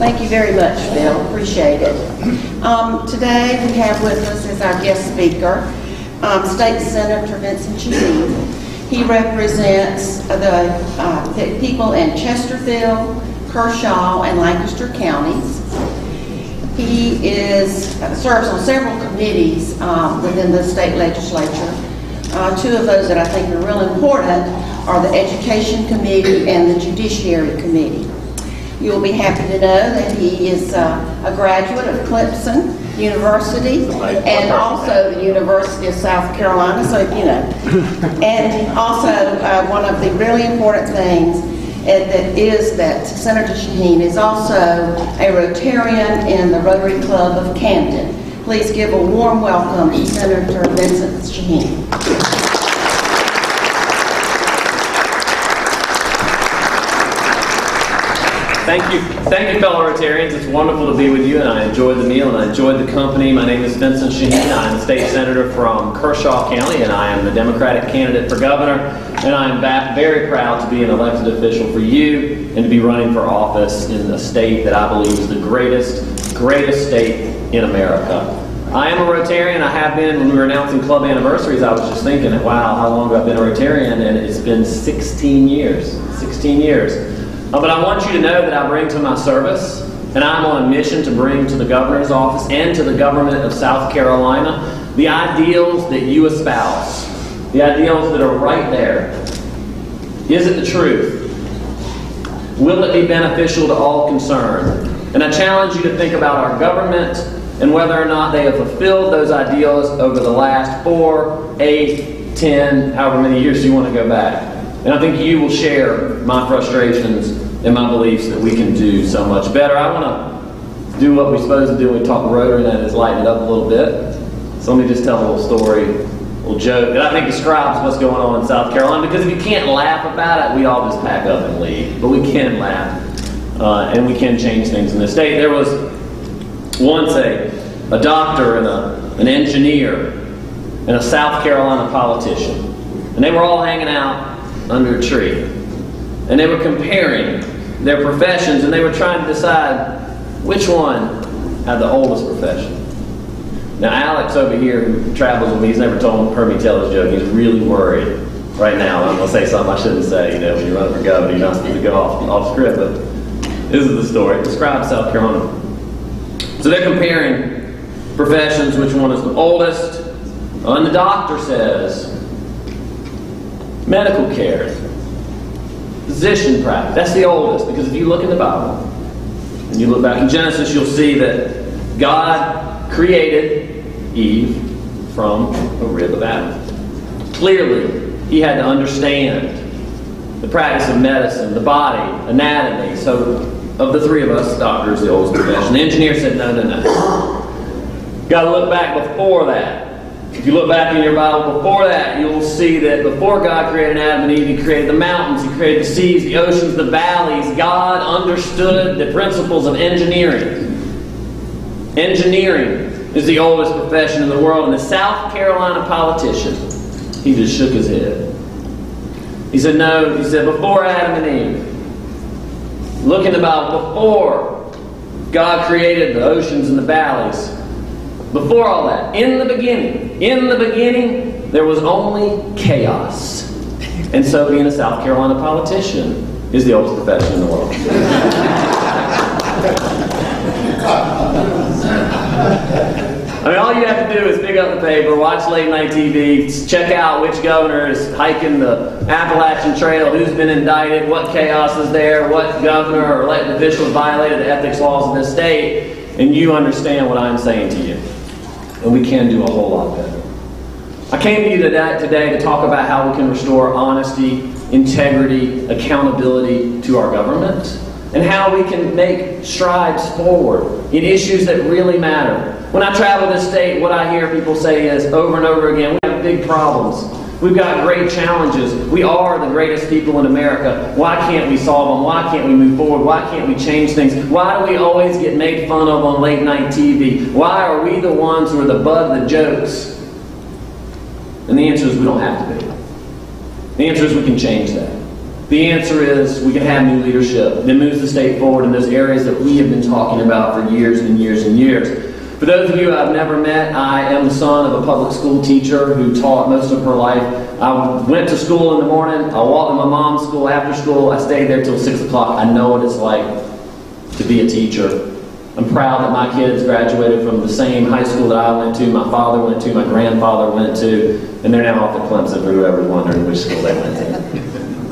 Thank you very much, Bill. Appreciate it. Today we have with us as our guest speaker State Senator Vincent Shaheen. He represents the people in Chesterfield, Kershaw, and Lancaster counties. He serves on several committees within the state legislature. Two of those that I think are real important are the Education Committee and the Judiciary Committee. You'll be happy to know that he is a graduate of Clemson University and also the University of South Carolina, so you know. And also one of the really important things that Senator Shaheen is also a Rotarian in the Rotary Club of Camden. Please give a warm welcome to Senator Vincent Shaheen. Thank you, fellow Rotarians. It's wonderful to be with you, and I enjoyed the meal and I enjoyed the company. My name is Vincent Shaheen. I'm a state senator from Kershaw County, and I am the Democratic candidate for governor. And I am very proud to be an elected official for you and to be running for office in a state that I believe is the greatest state in America. I am a Rotarian. I have been. When we were announcing club anniversaries, I was just thinking, wow, how long have I been a Rotarian? And it's been 16 years. 16 years. But I want you to know that I bring to my service, and I'm on a mission to bring to the governor's office and to the government of South Carolina the ideals that you espouse, the ideals that are right there. Is it the truth? Will it be beneficial to all concerned? And I challenge you to think about our government and whether or not they have fulfilled those ideals over the last 4, 8, 10, however many years you want to go back. And I think you will share my frustrations and my beliefs that we can do so much better. I want to do what we're supposed to do when we talk Rotary, and that is lighten it up a little bit. So let me just tell a little story, a little joke that I think describes what's going on in South Carolina, because if you can't laugh about it, we all just pack up and leave. But we can laugh, and we can change things in this state. There was once a doctor and an engineer and a South Carolina politician, and they were all hanging out under a tree. And they were comparing their professions, and they were trying to decide which one had the oldest profession. Now Alex over here, who travels with me, he's never heard me tell his joke. He's really worried right now. I'm going to say something I shouldn't say. You know, when you're running for governor, you're not supposed to go off script, but this is the story. It describes South Carolina. So they're comparing professions, which one is the oldest. And the doctor says, medical care, physician practice, that's the oldest, because if you look in the Bible, and you look back in Genesis, you'll see that God created Eve from a rib of Adam. Clearly, he had to understand the practice of medicine, the body, anatomy. So, of the three of us, doctor is the oldest profession. The engineer said, no. Got to look back before that. If you look back in your Bible before that, you'll see that before God created Adam and Eve, he created the mountains, he created the seas, the oceans, the valleys. God understood the principles of engineering. Engineering is the oldest profession in the world. And the South Carolina politician, he just shook his head. He said, no, he said, before Adam and Eve, look in the Bible, before God created the oceans and the valleys, before all that, in the beginning, there was only chaos. And so being a South Carolina politician is the oldest profession in the world. I mean, all you have to do is pick up the paper, watch late night TV, check out which governor is hiking the Appalachian Trail, who's been indicted, what chaos is there, what governor or elected officials violated the ethics laws of this state, and you understand what I'm saying to you. And we can do a whole lot better. I came to you today to talk about how we can restore honesty, integrity, accountability to our government, and how we can make strides forward in issues that really matter. When I travel this state, what I hear people say is, over and over again, we have big problems. We've got great challenges. We are the greatest people in America. Why can't we solve them? Why can't we move forward? Why can't we change things? Why do we always get made fun of on late night TV? Why are we the ones who are the butt of the jokes? And the answer is we don't have to be. The answer is we can change that. The answer is we can have new leadership that moves the state forward in those areas that we have been talking about for years and years and years. For those of you I've never met, I am the son of a public school teacher who taught most of her life. I went to school in the morning, I walked to my mom's school after school, I stayed there till 6 o'clock. I know what it's like to be a teacher. I'm proud that my kids graduated from the same high school that I went to, my father went to, my grandfather went to, and they're now off at Clemson for whoever's wondering which school they went to.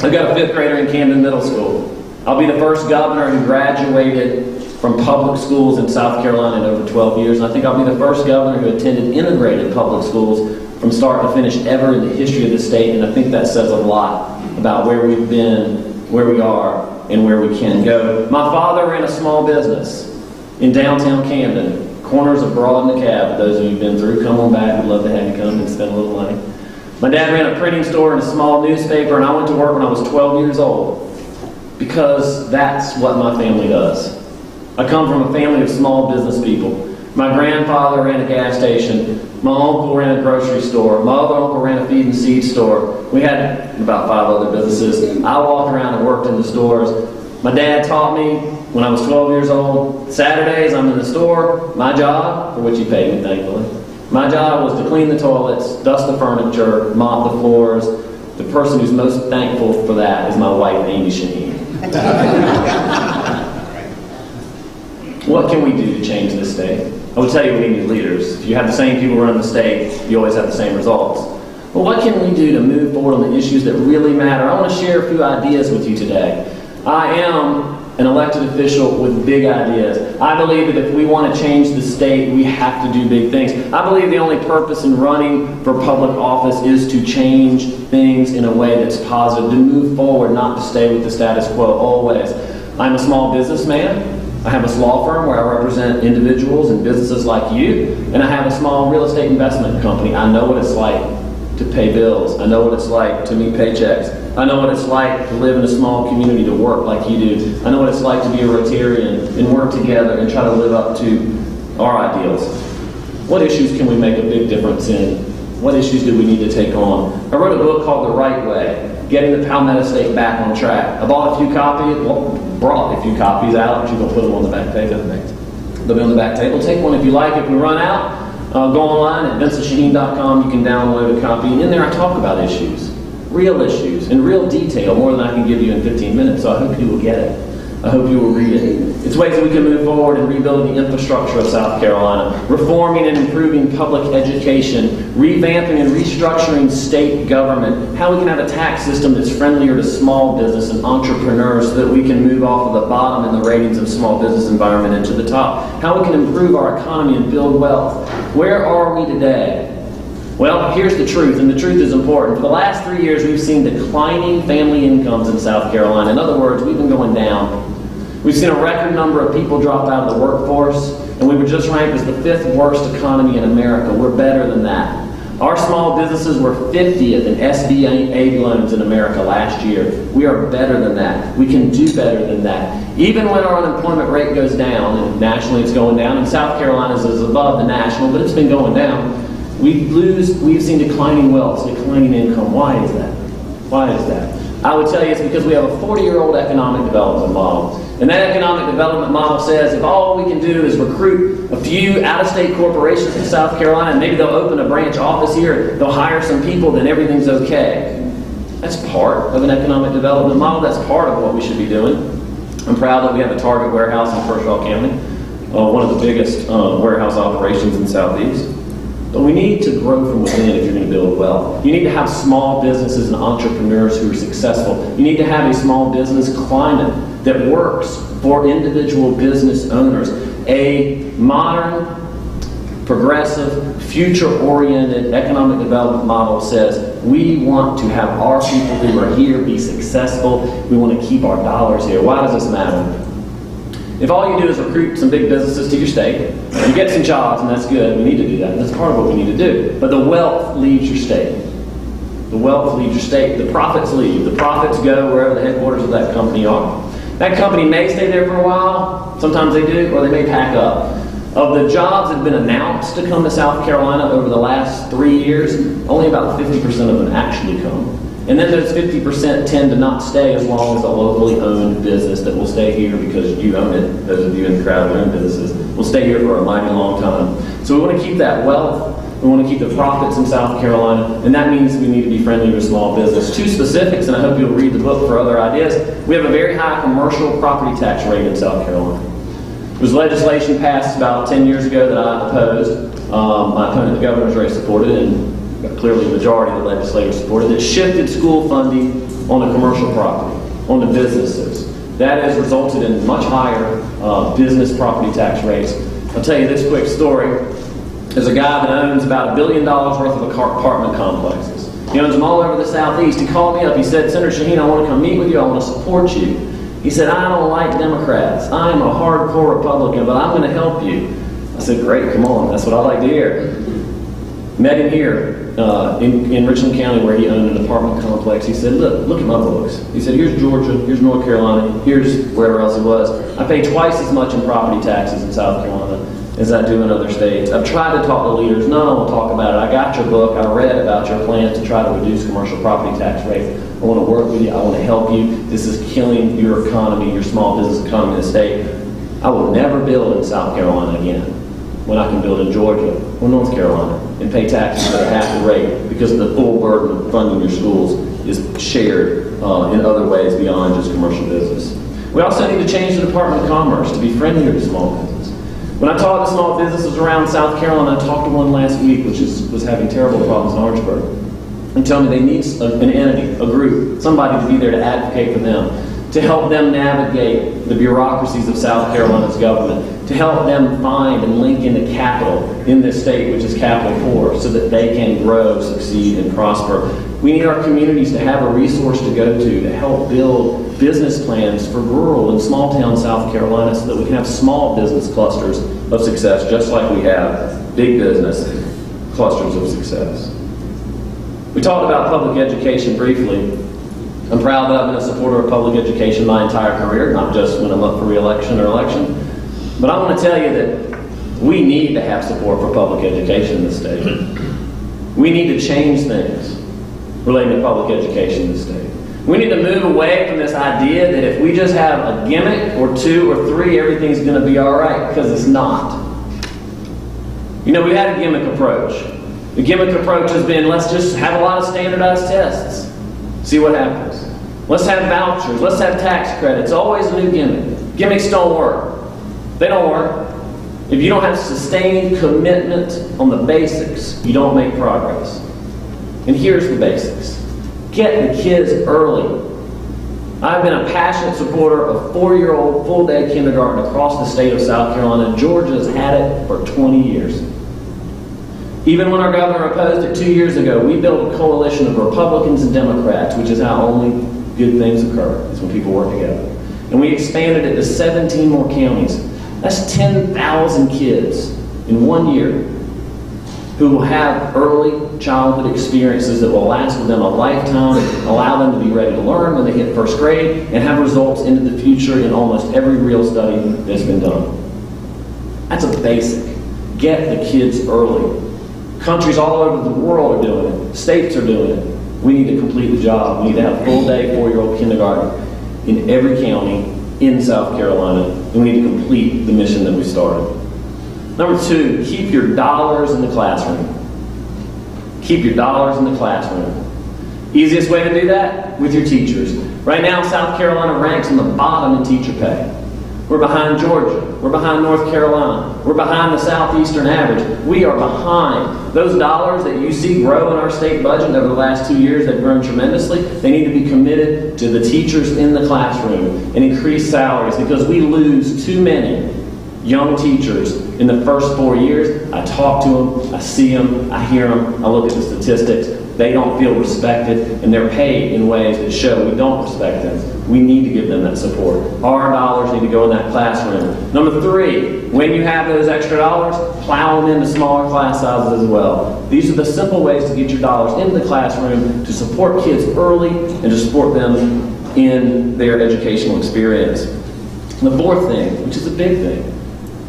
I've got a 5th grader in Camden Middle School. I'll be the first governor who graduated from public schools in South Carolina in over 12 years, and I think I'll be the first governor who attended integrated public schools from start to finish ever in the history of the state, and I think that says a lot about where we've been, where we are, and where we can go. My father ran a small business in downtown Camden, corners of Broad and DeKalb. For those of you who've been through, come on back. We'd love to have you come and spend a little money. My dad ran a printing store and a small newspaper, and I went to work when I was 12 years old because that's what my family does. I come from a family of small business people. My grandfather ran a gas station. My uncle ran a grocery store. My other uncle ran a feed and seed store. We had about 5 other businesses. I walked around and worked in the stores. My dad taught me when I was 12 years old. Saturdays, I'm in the store. My job, for which he paid me, thankfully, my job was to clean the toilets, dust the furniture, mop the floors. The person who's most thankful for that is my wife, Amy Shaheen. What can we do to change this state? I would tell you we need leaders. If you have the same people running the state, you always have the same results. But what can we do to move forward on the issues that really matter? I want to share a few ideas with you today. I am an elected official with big ideas. I believe that if we want to change the state, we have to do big things. I believe the only purpose in running for public office is to change things in a way that's positive, to move forward, not to stay with the status quo always. I'm a small businessman. I have a law firm where I represent individuals and businesses like you, and I have a small real estate investment company. I know what it's like to pay bills. I know what it's like to meet paychecks. I know what it's like to live in a small community, to work like you do. I know what it's like to be a Rotarian and work together and try to live up to our ideals. What issues can we make a big difference in? What issues do we need to take on? I wrote a book called The Right Way, Getting the Palmetto State Back on Track. I brought a few copies out. She's going to put them on the back table. They'll be on the back table. Take one if you like. If we run out, go online at VincentShaheen.com. You can download a copy. And in there I talk about issues, real issues, in real detail, more than I can give you in 15 minutes. So I hope you will get it. I hope you will read it. It's ways that we can move forward in rebuilding the infrastructure of South Carolina, reforming and improving public education, revamping and restructuring state government, how we can have a tax system that's friendlier to small business and entrepreneurs so that we can move off of the bottom in the ratings of small business environment into the top, how we can improve our economy and build wealth. Where are we today? Well, here's the truth, and the truth is important. For the last 3 years, we've seen declining family incomes in South Carolina. In other words, we've been going down. We've seen a record number of people drop out of the workforce, and we were just ranked as the 5th worst economy in America. We're better than that. Our small businesses were 50th in SBA loans in America last year. We are better than that. We can do better than that. Even when our unemployment rate goes down, and nationally it's going down, and South Carolina's is above the national, but it's been going down, we've seen declining wealth, declining income. Why is that? Why is that? I would tell you it's because we have a 40-year-old economic development model. And that economic development model says if all we can do is recruit a few out-of-state corporations in South Carolina, and maybe they'll open a branch office here, they'll hire some people, then everything's okay. That's part of an economic development model. That's part of what we should be doing. I'm proud that we have a Target warehouse in Kershaw County, one of the biggest warehouse operations in Southeast. But we need to grow from within if you're going to build wealth. You need to have small businesses and entrepreneurs who are successful. You need to have a small business climate that works for individual business owners. A modern, progressive, future-oriented economic development model says we want to have our people who are here be successful. We want to keep our dollars here. Why does this matter? If all you do is recruit some big businesses to your state, you get some jobs, and that's good. We need to do that. That's part of what we need to do. But the wealth leaves your state. The wealth leaves your state. The profits leave. The profits go wherever the headquarters of that company are. That company may stay there for a while. Sometimes they do, or they may pack up. Of the jobs that have been announced to come to South Carolina over the last 3 years, only about 50% of them actually come. And then those 50% tend to not stay as long as a locally owned business that will stay here because you own it. Those of you in the crowd who own businesses will stay here for a mighty long time. So we want to keep that wealth. We want to keep the profits in South Carolina, and that means we need to be friendly with small business. Two specifics, and I hope you'll read the book for other ideas. We have a very high commercial property tax rate in South Carolina. There was legislation passed about 10 years ago that I opposed. My opponent, the governor's race, supported it, and clearly the majority of the legislators supported it. It shifted school funding on the commercial property, on the businesses. That has resulted in much higher business property tax rates. I'll tell you this quick story. There's a guy that owns about $1 billion worth of apartment complexes. He owns them all over the Southeast. He called me up. He said, Senator Shaheen, I want to come meet with you. I want to support you. He said, I don't like Democrats. I'm a hardcore Republican, but I'm going to help you. I said, great, come on. That's what I like to hear. Met him here in Richland County where he owned an apartment complex. He said, look at my books. He said, here's Georgia, here's North Carolina, here's wherever else it was. I pay twice as much in property taxes in South Carolina as I do in other states. I've tried to talk to leaders. None of them will talk about it. I got your book. I read about your plan to try to reduce commercial property tax rates. I want to work with you. I want to help you. This is killing your economy, your small business economy in the state. I will never build in South Carolina again when I can build in Georgia or North Carolina and pay taxes that are half the rate because the full burden of funding your schools is shared in other ways beyond just commercial business. We also need to change the Department of Commerce to be friendlier to small business. When I talk to small businesses around South Carolina, I talked to one last week which was having terrible problems in Orangeburg, and tell me they need an entity, a group, somebody to be there to advocate for them, to help them navigate the bureaucracies of South Carolina's government, to help them find and link into capital in this state, which is capital poor, so that they can grow, succeed, and prosper. We need our communities to have a resource to go to help build business plans for rural and small town South Carolina so that we can have small business clusters of success, just like we have big business clusters of success. We talked about public education briefly. I'm proud that I've been a supporter of public education my entire career, not just when I'm up for re-election or election. But I want to tell you that we need to have support for public education in the state. We need to change things relating to public education in the state. We need to move away from this idea that if we just have a gimmick or two or three, everything's going to be all right, because it's not. You know, we had a gimmick approach. The gimmick approach has been, let's just have a lot of standardized tests. See what happens. Let's have vouchers. Let's have tax credits. Always a new gimmick. Gimmicks don't work. They don't work. If you don't have sustained commitment on the basics, you don't make progress. And here's the basics. Get the kids early. I've been a passionate supporter of 4-year-old full-day kindergarten across the state of South Carolina. Georgia's had it for 20 years. Even when our governor opposed it 2 years ago, we built a coalition of Republicans and Democrats, which is how only good things occur, is when people work together. And we expanded it to 17 more counties. That's 10,000 kids in 1 year who will have early childhood experiences that will last with them a lifetime, allow them to be ready to learn when they hit first grade, and have results into the future in almost every real study that's been done. That's a basic. Get the kids early. Countries all over the world are doing it. States are doing it. We need to complete the job. We need to have full-day 4-year-old kindergarten in every county in South Carolina, and we need to complete the mission that we started. Number 2, keep your dollars in the classroom. Keep your dollars in the classroom. Easiest way to do that? With your teachers. Right now, South Carolina ranks on the bottom in teacher pay. We're behind Georgia. We're behind North Carolina. We're behind the southeastern average. We are behind. Those dollars that you see grow in our state budget over the last 2 years, they've grown tremendously. They need to be committed to the teachers in the classroom and increase salaries, because we lose too many young teachers in the first 4 years. I talk to them, I see them, I hear them, I look at the statistics. They don't feel respected, and they're paid in ways that show we don't respect them. We need to give them that support. Our dollars need to go in that classroom. Number 3, when you have those extra dollars, plow them into smaller class sizes as well. These are the simple ways to get your dollars into the classroom, to support kids early, and to support them in their educational experience. And the 4th thing, which is a big thing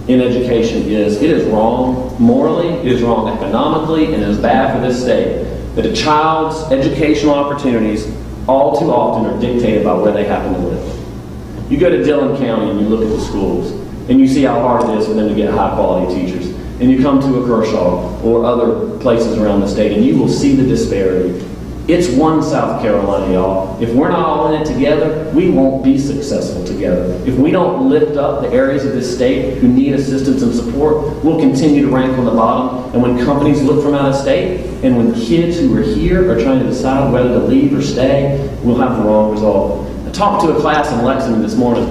in education, is it is wrong morally, it is wrong economically, and it is bad for this state that a child's educational opportunities all too often are dictated by where they happen to live. You go to Dillon County and you look at the schools, and you see how hard it is for them to get high-quality teachers. And you come to a Kershaw or other places around the state, and you will see the disparity. It's one South Carolina, y'all. If we're not all in it together, we won't be successful together. If we don't lift up the areas of this state who need assistance and support, we'll continue to rank on the bottom. And when companies look from out of state, and when kids who are here are trying to decide whether to leave or stay, we'll have the wrong result. I talked to a class in Lexington this morning,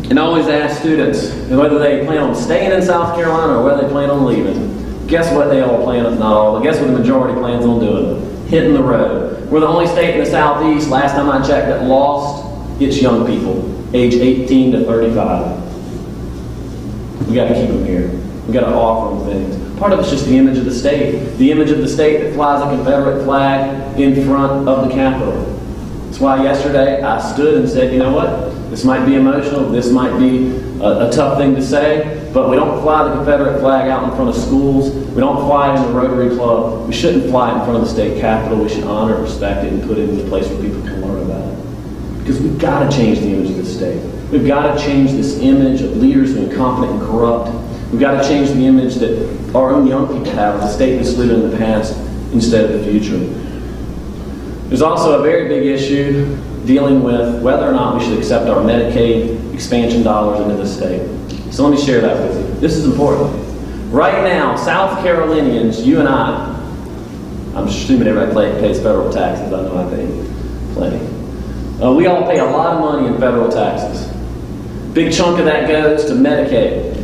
and I always ask students whether they plan on staying in South Carolina or whether they plan on leaving. Guess what they all plan on, not all, but guess what the majority plans on doing? Hitting the road. We're the only state in the Southeast, last time I checked, that lost its young people, age 18 to 35. We got to keep them here. We got to offer them things. Part of it's just the image of the state. The image of the state that flies a Confederate flag in front of the Capitol. That's why yesterday I stood and said, you know what? This might be emotional, this might be a tough thing to say, but we don't fly the Confederate flag out in front of schools. We don't fly it in the Rotary Club. We shouldn't fly it in front of the state capitol. We should honor and respect it and put it in a place where people can learn about it. Because we've got to change the image of the state. We've got to change this image of leaders who are incompetent and corrupt. We've got to change the image that our own young people have of the state that's lived in the past instead of the future. There's also a very big issue dealing with whether or not we should accept our Medicaid expansion dollars into the state. So let me share that with you. This is important. Right now, South Carolinians, you and I'm assuming everybody pays federal taxes. I know I pay plenty. We all pay a lot of money in federal taxes. Big chunk of that goes to Medicaid.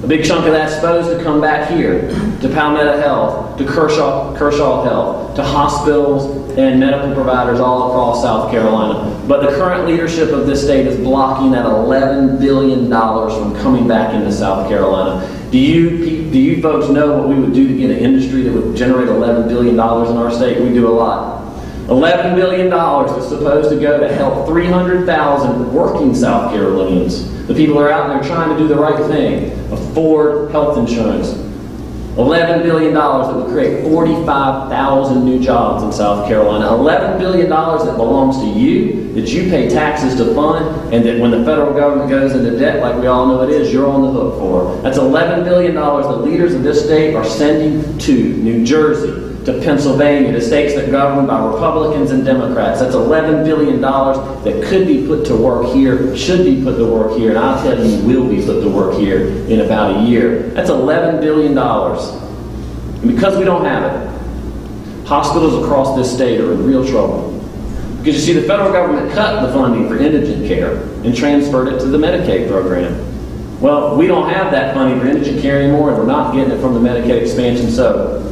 A big chunk of that's supposed to come back here, to Palmetto Health, to Kershaw Health, to hospitals and medical providers all across South Carolina. But the current leadership of this state is blocking that $11 billion from coming back into South Carolina. Do you folks know what we would do to get an industry that would generate $11 billion in our state? We do a lot. $11 billion is supposed to go to help 300,000 working South Carolinians. The people are out there trying to do the right thing, afford health insurance. $11 billion that would create 45,000 new jobs in South Carolina. $11 billion that belongs to you, that you pay taxes to fund, and that when the federal government goes into debt, like we all know it is, you're on the hook for. That's $11 billion that leaders of this state are sending to New Jersey, to Pennsylvania, to states that are governed by Republicans and Democrats. That's $11 billion that could be put to work here, should be put to work here, and I'll tell you, will be put to work here in about a year. That's $11 billion. And because we don't have it, hospitals across this state are in real trouble. Because you see, the federal government cut the funding for indigent care and transferred it to the Medicaid program. Well, we don't have that funding for indigent care anymore, and we're not getting it from the Medicaid expansion, so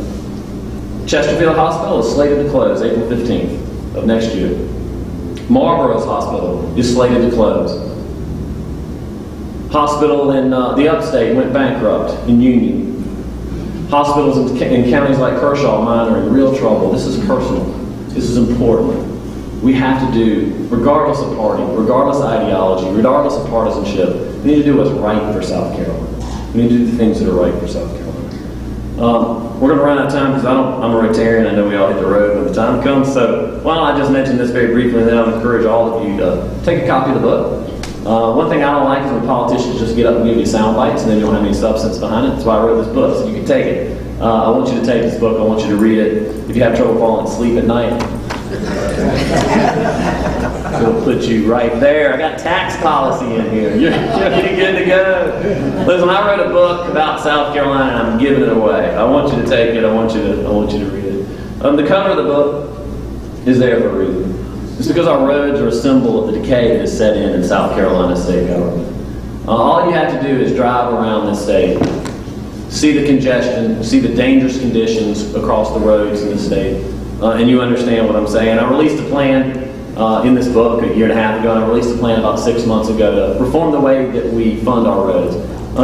Chesterfield Hospital is slated to close April 15th of next year. Marlborough's hospital is slated to close. Hospital in the upstate went bankrupt in Union. Hospitals in counties like Kershaw Mine are in real trouble. This is personal. This is important. We have to do, regardless of party, regardless of ideology, regardless of partisanship, we need to do what's right for South Carolina. We need to do the things that are right for South Carolina. We're going to run out of time because I'm a Rotarian. I know we all hit the road when the time comes. So why don't I just mention this very briefly, and then I'll encourage all of you to take a copy of the book. One thing I don't like is when politicians just get up and give you sound bites and then you don't have any substance behind it. That's why I wrote this book, so you can take it. I want you to take this book. I want you to read it. If you have trouble falling asleep at night, it'll put you right there. I got tax policy in here. You're good to go. Listen, I wrote a book about South Carolina, and I'm giving it away. I want you to take it. I want you to read it. The cover of the book is there for a reason. It's because our roads are a symbol of the decay that is set in South Carolina state government. All you have to do is drive around this state, see the congestion, see the dangerous conditions across the roads in the state, and you understand what I'm saying. I released a plan in this book a year and a half ago, and I released a plan about 6 months ago to reform the way that we fund our roads,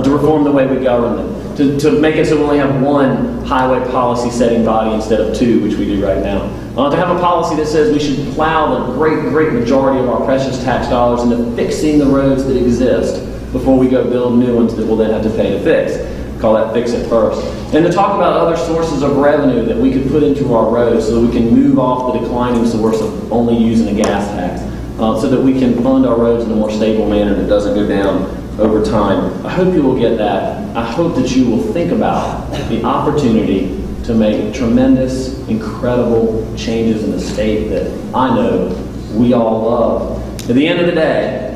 to reform the way we govern them, to make it so we only have one highway policy setting body instead of two, which we do right now. To have a policy that says we should plow the great majority of our precious tax dollars into fixing the roads that exist before we go build new ones that we'll then have to pay to fix. call that fix it first. And to talk about other sources of revenue that we could put into our roads so that we can move off the declining source of only using a gas tax, so that we can fund our roads in a more stable manner that doesn't go down over time. I hope you will get that. I hope that you will think about the opportunity to make tremendous, incredible changes in the state that I know we all love. At the end of the day,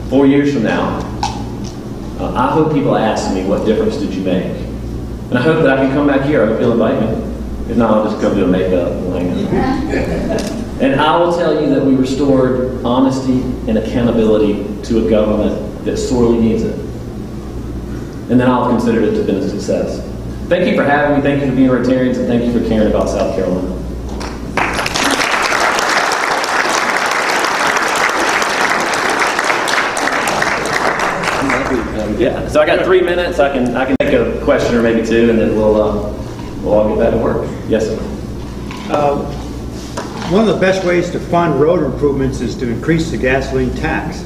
4 years from now, I hope people ask me, what difference did you make? And I hope that I can come back here. I hope you'll invite me. If not, I'll just come do a makeup and hang out. And I will tell you that we restored honesty and accountability to a government that sorely needs it. And then I'll consider it to have been a success. Thank you for having me. Thank you for being Rotarians, and thank you for caring about South Carolina. Yeah, so I got 3 minutes. I can take a question or maybe two, and then we'll all get back to work. Yes, sir. One of the best ways to fund road improvements is to increase the gasoline tax.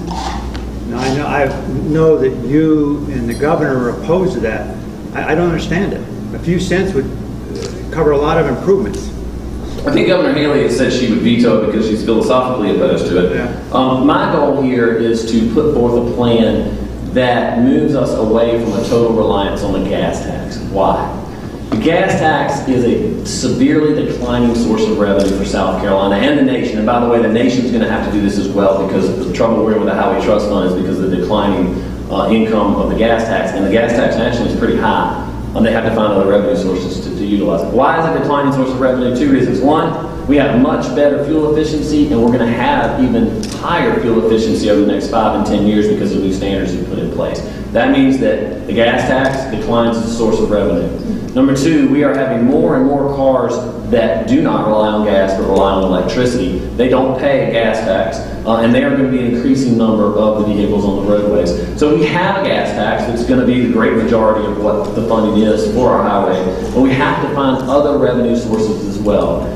Now, I know that you and the governor are opposed to that. I don't understand it. A few cents would cover a lot of improvements. I think Governor Haley has said she would veto it because she's philosophically opposed to it. Yeah. My goal here is to put forth a plan that moves us away from a total reliance on the gas tax. Why? The gas tax is a severely declining source of revenue for South Carolina and the nation. And by the way, the nation's going to have to do this as well, because the trouble we're in with the Highway Trust Fund is because of the declining income of the gas tax. And the gas tax nationally is pretty high. They have to find other revenue sources to utilize it. Why is it a declining source of revenue? 2 reasons. One, we have much better fuel efficiency, and we're going to have even higher fuel efficiency over the next 5 and 10 years because of new standards we've put in place. That means that the gas tax declines as a source of revenue. Number 2, we are having more and more cars that do not rely on gas but rely on electricity. They don't pay a gas tax, and they are going to be an increasing number of the vehicles on the roadways. So we have a gas tax that's going to be the great majority of what the funding is for our highway, but we have to find other revenue sources as well.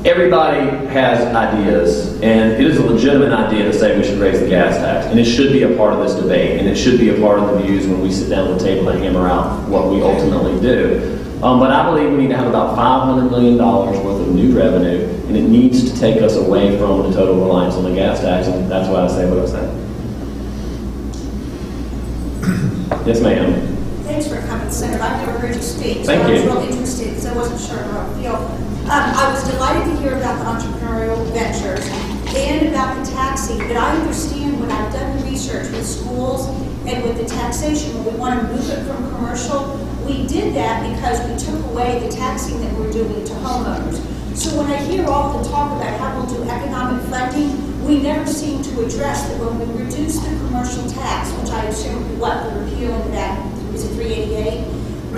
Everybody has ideas, and it is a legitimate idea to say we should raise the gas tax, and it should be a part of this debate, and it should be a part of the views when we sit down at the table and hammer out what we ultimately do. But I believe we need to have about $500 million worth of new revenue, and it needs to take us away from the total reliance on the gas tax, and that's why I say what I say. Yes, ma'am. Thanks for coming, Senator. I've never heard you speak, so Thank I was you. real interested because I wasn't sure how I feel. I was delighted to hear about the entrepreneurial ventures and about the taxing, but I understand when I've done the research with schools and with the taxation, when we want to move it from commercial, we did that because we took away the taxing that we're doing to homeowners. So when I hear all the talk about how we'll do economic funding, we never seem to address that when we reduce the commercial tax, which I assume what the repeal of that, is it 388?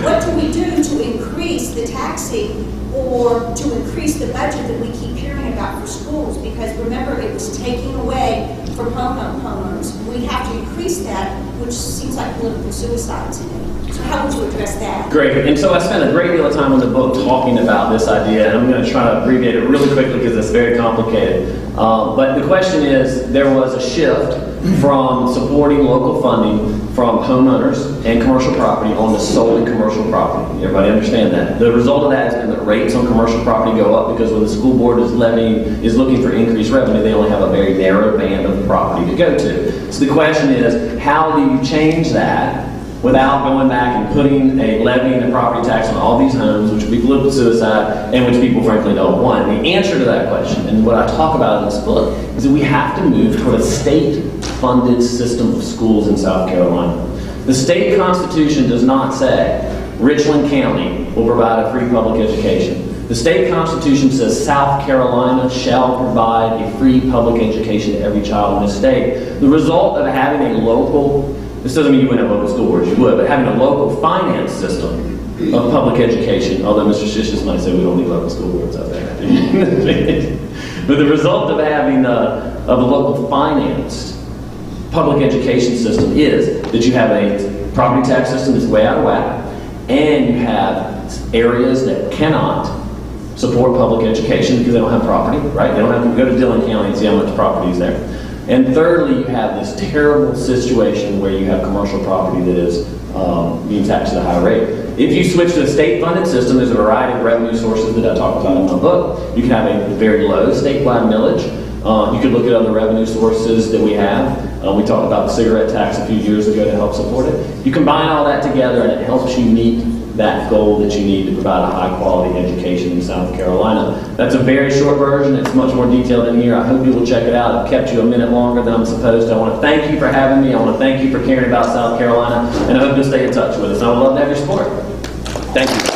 What do we do to increase the taxing or to increase the budget that we keep hearing about for schools? Because remember, it was taking away from homeowners. We have to increase that, which seems like political suicide to me. So how would you address that? Great. And so I spent a great deal of time in the book talking about this idea, and I'm going to try to abbreviate it really quickly because it's very complicated. But the question is, there was a shift from supporting local funding from homeowners and commercial property on to solely commercial property. Everybody understand that? The result of that has been that rates on commercial property go up because when the school board is looking for increased revenue, they only have a very narrow band of property to go to. So the question is, how do you change that without going back and levying a property tax on all these homes, which would be political suicide, and which people frankly don't want? And the answer to that question, and what I talk about in this book, is that we have to move toward a state-funded system of schools in South Carolina. The state constitution does not say Richland County will provide a free public education. The state constitution says South Carolina shall provide a free public education to every child in the state. The result of having a local, this doesn't mean you wouldn't have local school boards, you would, but having a local finance system of public education, although Mr. Shishis might say we don't need local school boards out there. But the result of having a local financed public education system is that you have a property tax system that's way out of whack, and you have areas that cannot support public education because they don't have property, right? They don't have to go to Dillon County and see how much property is there. And thirdly, you have this terrible situation where you have commercial property that is being taxed at a high rate. If you switch to a state-funded system, there's a variety of revenue sources that I talk about in my book. You can have a very low statewide millage. You could look at other revenue sources that we have. We talked about the cigarette tax a few years ago to help support it. You combine all that together and it helps you meet that goal that you need to provide a high-quality education in South Carolina. That's a very short version. It's much more detailed in here. I hope you will check it out. I've kept you a minute longer than I'm supposed to. I want to thank you for having me. I want to thank you for caring about South Carolina, and I hope you'll stay in touch with us. I would love to have your support. Thank you.